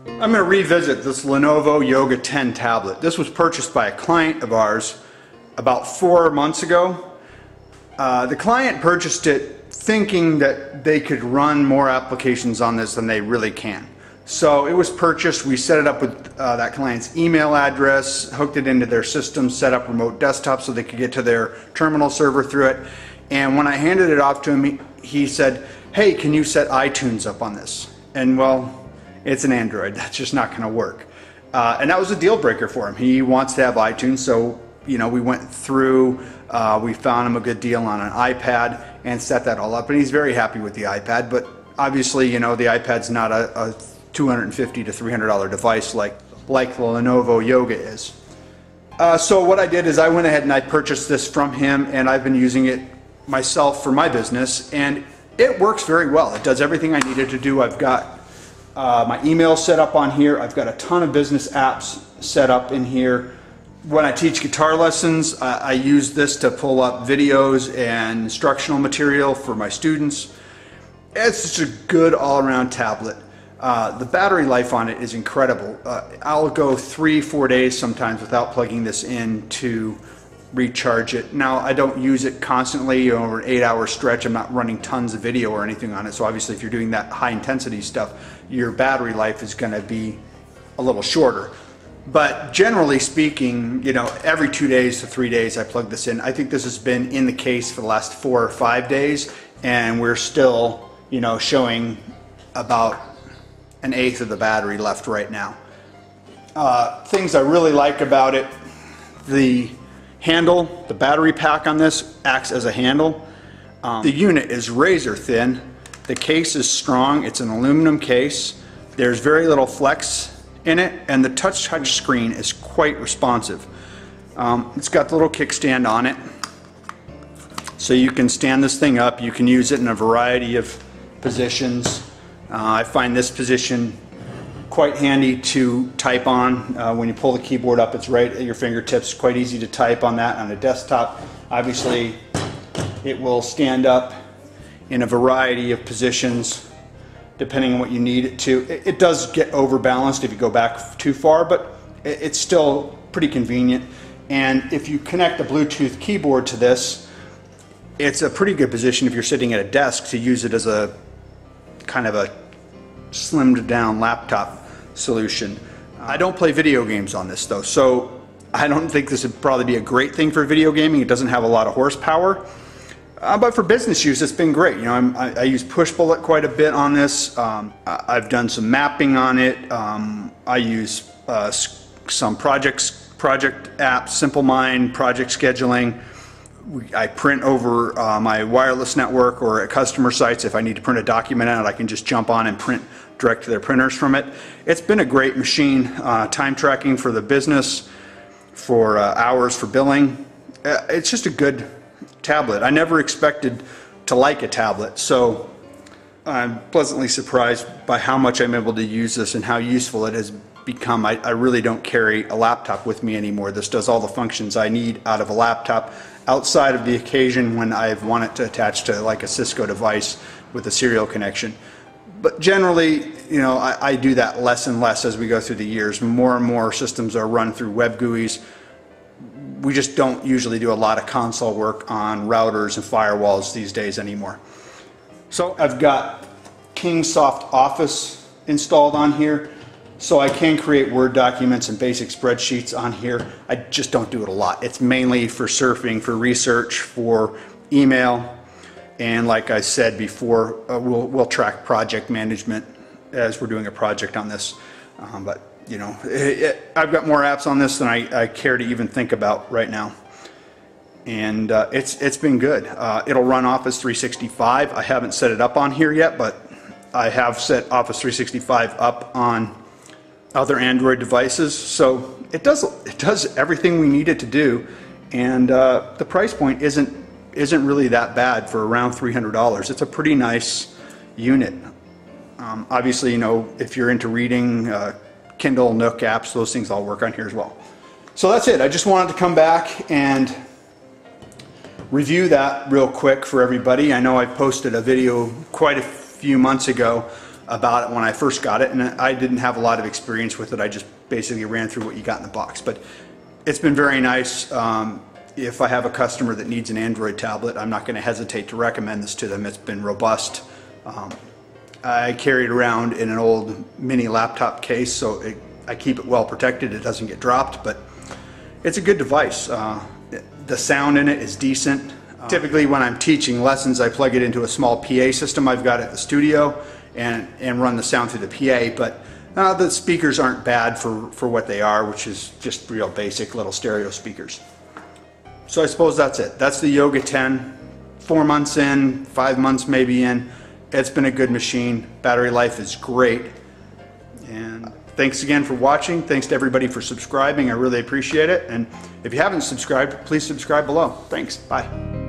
I'm going to revisit this Lenovo Yoga 10 tablet. This was purchased by a client of ours about 4 months ago. The client purchased it thinking that they could run more applications on this than they really can. So it was purchased, we set it up with that client's email address, hooked it into their system, set up remote desktop so they could get to their terminal server through it. And when I handed it off to him, he said, "Hey, can you set iTunes up on this?" And well, it's an Android, that's just not going to work. And that was a deal breaker for him. He wants to have iTunes, so we went through, we found him a good deal on an iPad and set that all up, and he's very happy with the iPad. But obviously, the iPad's not a $250 to $300 device like the Lenovo Yoga is. So what I did is I went ahead and I purchased this from him, and I've been using it myself for my business, and it works very well. It does everything I needed to do. I've got my email set up on here. I've got a ton of business apps set up in here. When I teach guitar lessons, I use this to pull up videos and instructional material for my students. It's just a good all-around tablet. The battery life on it is incredible. I'll go 3-4 days sometimes without plugging this in to recharge it. Now, I don't use it constantly over an 8-hour stretch. I'm not running tons of video or anything on it, so obviously if you're doing that high intensity stuff, your battery life is going to be a little shorter. But generally speaking, every 2 days to 3 days I plug this in. I think this has been in the case for the last 4 or 5 days, and we're still showing about 1/8 of the battery left right now. Things I really like about it: the handle, the battery pack on this acts as a handle. The unit is razor thin. The case is strong. It's an aluminum case. There's very little flex in it, and the touch screen is quite responsive. It's got the little kickstand on it, so you can stand this thing up. You can use it in a variety of positions. I find this position quite handy to type on. When you pull the keyboard up, it's right at your fingertips. Quite easy to type on that on a desktop. Obviously, it will stand up in a variety of positions depending on what you need it to. It does get overbalanced if you go back too far, but it's still pretty convenient. And if you connect a Bluetooth keyboard to this, it's a pretty good position if you're sitting at a desk to use it as a kind of a slimmed down laptop solution. I don't play video games on this though, so I don't think this would probably be a great thing for video gaming. It doesn't have a lot of horsepower, but for business use it's been great. I use push bullet quite a bit on this. I've done some mapping on it. I use some project apps, Simple Mind, project scheduling. I print over my wireless network or at customer sites. If I need to print a document out, I can just jump on and print direct to their printers from it. It's been a great machine. Time tracking for the business, for hours for billing. It's just a good tablet. I never expected to like a tablet, so I'm pleasantly surprised by how much I'm able to use this and how useful it has become. I really don't carry a laptop with me anymore. This does all the functions I need out of a laptop, outside of the occasion when I've wanted to attach to like a Cisco device with a serial connection. But generally, I do that less and less as we go through the years. More and more systems are run through web GUIs. We just don't usually do a lot of console work on routers and firewalls these days anymore. So I've got Kingsoft Office installed on here, so I can create Word documents and basic spreadsheets on here. I just don't do it a lot. It's mainly for surfing, for research, for email, and like I said before, we'll track project management as we're doing a project on this. I've got more apps on this than I care to even think about right now. And it's been good. It'll run Office 365. I haven't set it up on here yet, but I have set Office 365 up on other Android devices, so it does everything we need it to do, and the price point isn't really that bad for around $300. It's a pretty nice unit. Obviously, if you're into reading, Kindle, Nook apps, those things all work on here as well. So that's it. I just wanted to come back and review that real quick for everybody. I know I posted a video quite a few months ago about it when I first got it, and I didn't have a lot of experience with it. I just basically ran through what you got in the box, but it's been very nice. If I have a customer that needs an Android tablet, I'm not going to hesitate to recommend this to them. It's been robust. I carry it around in an old mini laptop case, so I keep it well protected. It doesn't get dropped, but it's a good device. The sound in it is decent. Typically when I'm teaching lessons, I plug it into a small PA system I've got at the studio and run the sound through the PA, but the speakers aren't bad for what they are, which is just real basic little stereo speakers. So I suppose that's it. That's the Yoga 10. 4 months in, 5 months maybe in. It's been a good machine. Battery life is great. And thanks again for watching. Thanks to everybody for subscribing. I really appreciate it. And if you haven't subscribed, please subscribe below. Thanks. Bye.